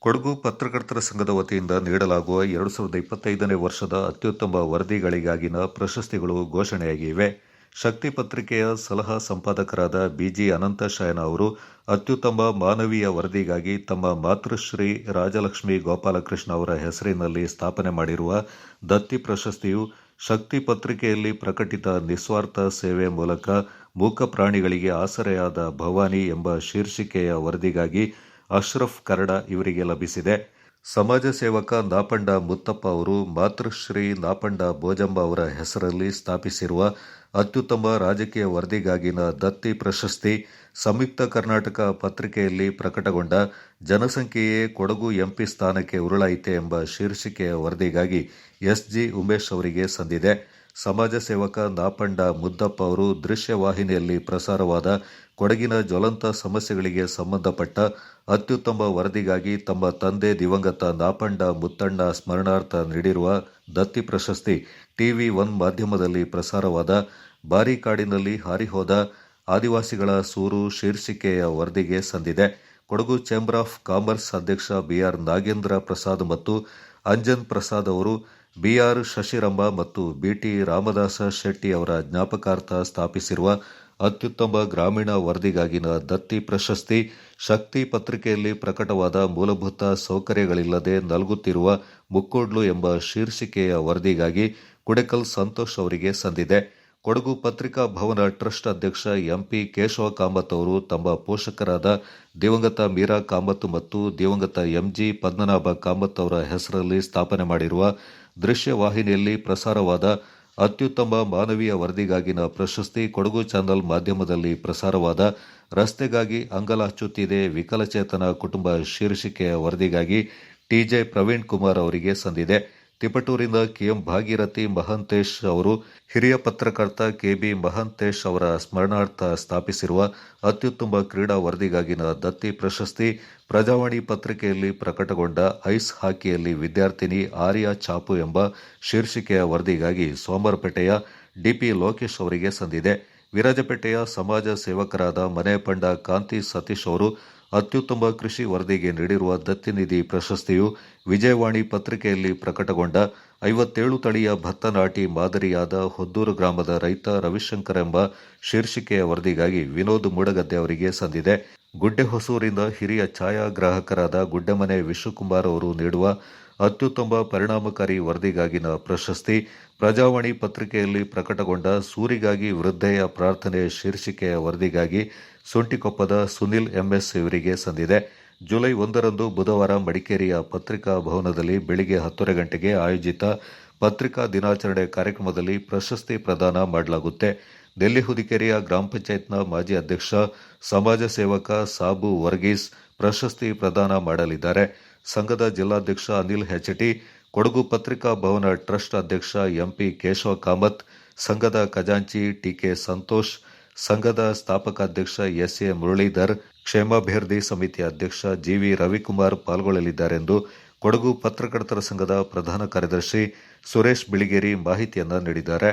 ಕೊಡಗು ಪತ್ರಕರ್ತರ ಸಂಘದ ವತಿಯಿಂದ ನೀಡಲಾಗುವ 2025ನೇ ವರ್ಷದ ಅತ್ಯುತ್ತಮ ವರದಿಗಳಿಗಾಗಿನ ಪ್ರಶಸ್ತಿಗಳು ಘೋಷಣೆಯಾಗಿವೆ. ಶಕ್ತಿ ಪತ್ರಿಕೆಯ ಸಲಹಾ ಸಂಪಾದಕರಾದ ಬಿಜಿ ಅನಂತಶಯನ ಅವರು ಅತ್ಯುತ್ತಮ ಮಾನವೀಯ ವರದಿಗಾಗಿ ತಮ್ಮ ಮಾತೃಶ್ರೀ ರಾಜಲಕ್ಷ್ಮಿ ಗೋಪಾಲಕೃಷ್ಣ ಅವರ ಹೆಸರಿನಲ್ಲಿ ಸ್ಥಾಪನೆ ಮಾಡಿರುವ ದತ್ತಿ ಪ್ರಶಸ್ತಿಯು ಶಕ್ತಿ ಪತ್ರಿಕೆಯಲ್ಲಿ ಪ್ರಕಟಿತ ನಿಸ್ವಾರ್ಥ ಸೇವೆ ಮೂಲಕ ಮೂಕ ಪ್ರಾಣಿಗಳಿಗೆ ಆಸರೆಯಾದ ಭವಾನಿ ಎಂಬ ಶೀರ್ಷಿಕೆಯ ವರದಿಗಾಗಿ ಅಶ್ರಫ್ ಕರಡ ಇವರಿಗೆ ಲಭಿಸಿದೆ. ಸಮಾಜ ಸೇವಕ ನಾಪಂಡ ಮುತ್ತಪ್ಪ ಅವರು ಮಾತೃಶ್ರೀ ನಾಪಂಡ ಬೋಜಮ್ಮ ಅವರ ಹೆಸರಲ್ಲಿ ಸ್ಥಾಪಿಸಿರುವ ಅತ್ಯುತ್ತಮ ರಾಜಕೀಯ ವರದಿಗಾಗಿನ ದತ್ತಿ ಪ್ರಶಸ್ತಿ ಸಂಯುಕ್ತ ಕರ್ನಾಟಕ ಪತ್ರಿಕೆಯಲ್ಲಿ ಪ್ರಕಟಗೊಂಡ ಜನಸಂಖ್ಯೆಯೇ ಕೊಡಗು ಎಂಪಿ ಸ್ಥಾನಕ್ಕೆ ಉರುಳಾಯಿತೆ ಎಂಬ ಶೀರ್ಷಿಕೆಯ ವರದಿಗಾಗಿ ಎಸ್ಜಿ ಉಮೇಶ್ ಅವರಿಗೆ ಸಂದಿದೆ. ಸಮಾಜ ಸೇವಕ ನಾಪಂಡ ಮುದ್ದಪ್ಪ ಅವರು ದೃಶ್ಯವಾಹಿನಿಯಲ್ಲಿ ಪ್ರಸಾರವಾದ ಕೊಡಗಿನ ಜ್ವಲಂತ ಸಮಸ್ಯೆಗಳಿಗೆ ಸಂಬಂಧಪಟ್ಟ ಅತ್ಯುತ್ತಮ ವರದಿಗಾಗಿ ತಮ್ಮ ತಂದೆ ದಿವಂಗತ ನಾಪಂಡ ಮುತ್ತಣ್ಣ ಸ್ಮರಣಾರ್ಥ ನೀಡಿರುವ ದತ್ತಿ ಪ್ರಶಸ್ತಿ ಟಿವಿ1 ಮಾಧ್ಯಮದಲ್ಲಿ ಪ್ರಸಾರವಾದ ಬಾರಿಕಾಡಿನಲ್ಲಿ ಹಾರಿಹೋದ ಆದಿವಾಸಿಗಳ ಸೂರು ಶೀರ್ಷಿಕೆಯ ವರದಿಗೆ ಸಂದಿದೆ. ಕೊಡಗು ಚೇಂಬರ್ ಆಫ್ ಕಾಮರ್ಸ್ ಅಧ್ಯಕ್ಷ ಬಿಆರ್ ನಾಗೇಂದ್ರ ಪ್ರಸಾದ್ ಮತ್ತು ಅಂಜನ್ ಪ್ರಸಾದ್ ಅವರು ಬಿಆರ್ ಶಶಿರಮ್ಮ ಮತ್ತು ಬಿಟಿ ರಾಮದಾಸ ಶೆಟ್ಟಿ ಅವರ ಜ್ಞಾಪಕಾರ್ಥ ಸ್ಥಾಪಿಸಿರುವ ಅತ್ಯುತ್ತಮ ಗ್ರಾಮೀಣ ವರದಿಗಾಗಿನ ದತ್ತಿ ಪ್ರಶಸ್ತಿ ಶಕ್ತಿ ಪತ್ರಿಕೆಯಲ್ಲಿ ಪ್ರಕಟವಾದ ಮೂಲಭೂತ ಸೌಕರ್ಯಗಳಿಲ್ಲದೆ ನಲುಗುತ್ತಿರುವ ಮುಕ್ಕೋಡ್ಲು ಎಂಬ ಶೀರ್ಷಿಕೆಯ ವರದಿಗಾಗಿ ಕುಡೆಕಲ್ ಸಂತೋಷ್ ಅವರಿಗೆ ಸಂದಿದೆ. ಕೊಡಗು ಪತ್ರಿಕಾ ಭವನ ಟ್ರಸ್ಟ್ ಅಧ್ಯಕ್ಷ ಎಂಪಿ ಕೇಶವ ಕಾಮತ್ ಅವರು ತಮ್ಮ ಪೋಷಕರಾದ ದಿವಂಗತ ಮೀರಾ ಕಾಮತ್ ಮತ್ತು ದಿವಂಗತ ಎಂಜಿ ಪದ್ಮನಾಭ ಕಾಮತ್ ಅವರ ಹೆಸರಲ್ಲಿ ಸ್ಥಾಪನೆ ಮಾಡಿರುವ ದೃಶ್ಯವಾಹಿನಿಯಲ್ಲಿ ಪ್ರಸಾರವಾದ ಅತ್ಯುತ್ತಮ ಮಾನವೀಯ ವರದಿಗಾಗಿನ ಪ್ರಶಸ್ತಿ ಕೊಡಗು ಚಾನಲ್ ಮಾಧ್ಯಮದಲ್ಲಿ ಪ್ರಸಾರವಾದ ರಸ್ತೆಗಾಗಿ ಅಂಗಲಾಚುತ್ತಿದೆ ವಿಕಲಚೇತನ ಕುಟುಂಬ ಶೀರ್ಷಿಕೆಯ ವರದಿಗಾಗಿ ಟಿಜೆ ಪ್ರವೀಣ್ ಕುಮಾರ್ ಅವರಿಗೆ ಸಂದಿದೆ. ತಿಪಟೂರಿನ ಕೆಎಂ ಭಾಗೀರಥಿ ಮಹಾಂತೇಶ್ ಅವರು ಹಿರಿಯ ಪತ್ರಕರ್ತ ಕೆಬಿ ಮಹಾಂತೇಶ್ ಅವರ ಸ್ಮರಣಾರ್ಥ ಸ್ಥಾಪಿಸಿರುವ ಅತ್ಯುತ್ತಮ ಕ್ರೀಡಾ ವರದಿಗಾಗಿನ ದತ್ತಿ ಪ್ರಶಸ್ತಿ ಪ್ರಜಾವಾಣಿ ಪತ್ರಿಕೆಯಲ್ಲಿ ಪ್ರಕಟಗೊಂಡ ಐಸ್ ಹಾಕಿಯಲ್ಲಿ ವಿದ್ಯಾರ್ಥಿನಿ ಆರ್ಯ ಚಾಪು ಎಂಬ ಶೀರ್ಷಿಕೆಯ ವರದಿಗಾಗಿ ಸೋಮವಾರಪೇಟೆಯ ಡಿಪಿ ಲೋಕೇಶ್ ಅವರಿಗೆ ಸಂದಿದೆ. ವಿರಾಜಪೇಟೆಯ ಸಮಾಜ ಸೇವಕರಾದ ಮನೆಪಂಡ ಕಾಂತಿ ಸತೀಶ್ ಅವರು ಅತ್ಯುತ್ತಮ ಕೃಷಿ ವರದಿಗೆ ನೀಡಿರುವ ದತ್ತಿನಿಧಿ ಪ್ರಶಸ್ತಿಯು ವಿಜಯವಾಣಿ ಪತ್ರಿಕೆಯಲ್ಲಿ ಪ್ರಕಟಗೊಂಡ 57 ತಳಿಯ ಭತ್ತ ನಾಟಿ ಮಾದರಿಯಾದ ಹೊದ್ದೂರು ಗ್ರಾಮದ ರೈತ ರವಿಶಂಕರ್ ಎಂಬ ಶೀರ್ಷಿಕೆಯ ವರದಿಗಾಗಿ ವಿನೋದ್ ಮೂಡಗದ್ದೆ ಅವರಿಗೆ ಸಂದಿದೆ. ಗುಡ್ಡೆಹೊಸೂರಿನ ಹಿರಿಯ ಛಾಯಾಗ್ರಾಹಕರಾದ ಗುಡ್ಡೆಮನೆ ವಿಶ್ವಕುಮಾರ್ ಅವರು ನೀಡುವ ಅತ್ಯುತ್ತಮ ಪರಿಣಾಮಕಾರಿ ವರದಿಗಾಗಿನ ಪ್ರಶಸ್ತಿ ಪ್ರಜಾವಾಣಿ ಪತ್ರಿಕೆಯಲ್ಲಿ ಪ್ರಕಟಗೊಂಡ ಸೂರಿಗಾಗಿ ವೃದ್ಧೆಯ ಪ್ರಾರ್ಥನೆ ಶೀರ್ಷಿಕೆಯ ವರದಿಗಾಗಿ ಸುಂಟಿಕೊಪ್ಪದ ಸುನಿಲ್ ಎಂಎಸ್ ಇವರಿಗೆ ಸಂದಿದೆ. ಜುಲೈ 1ರಂದು ಬುಧವಾರ ಮಡಿಕೇರಿಯ ಪತ್ರಿಕಾ ಭವನದಲ್ಲಿ ಬೆಳಿಗ್ಗೆ 10 ಗಂಟೆಗೆ ಆಯೋಜಿತ ಪತ್ರಿಕಾ ದಿನಾಚರಣೆ ಕಾರ್ಯಕ್ರಮದಲ್ಲಿ ಪ್ರಶಸ್ತಿ ಪ್ರದಾನ ಮಾಡಲಾಗುತ್ತೆ. ನೆಲ್ಲಿಹುದಿಕೆರೆಯ ಗ್ರಾಮ ಪಂಚಾಯತ್ನ ಮಾಜಿ ಅಧ್ಯಕ್ಷ ಸಮಾಜ ಸೇವಕ ಸಾಬು ವರ್ಗೀಸ್ ಪ್ರಶಸ್ತಿ ಪ್ರದಾನ ಮಾಡಲಿದ್ದಾರೆ. ಸಂಘದ ಜಿಲ್ಲಾಧ್ಯಕ್ಷ ಅನಿಲ್ ಹೆಚಟಿ, ಕೊಡಗು ಪತ್ರಿಕಾ ಭವನ ಟ್ರಸ್ಟ್ ಅಧ್ಯಕ್ಷ ಎಂಪಿ ಕೇಶವ ಕಾಮತ್, ಸಂಘದ ಖಜಾಂಚಿ ಟಿಕೆ ಸಂತೋಷ್, ಸಂಘದ ಸ್ಥಾಪಕಾಧ್ಯಕ್ಷ ಎಸ್ಎ ಮುರಳೀಧರ್, ಕ್ಷೇಮಾಭಿವೃದ್ಧಿ ಸಮಿತಿ ಅಧ್ಯಕ್ಷ ಜಿವಿ ರವಿಕುಮಾರ್ ಪಾಲ್ಗೊಳ್ಳಲಿದ್ದಾರೆಂದು ಕೊಡಗು ಪತ್ರಕರ್ತರ ಸಂಘದ ಪ್ರಧಾನ ಕಾರ್ಯದರ್ಶಿ ಸುರೇಶ್ ಬಿಳಿಗೇರಿ ಮಾಹಿತಿಯನ್ನ ನೀಡಿದ್ದಾರೆ.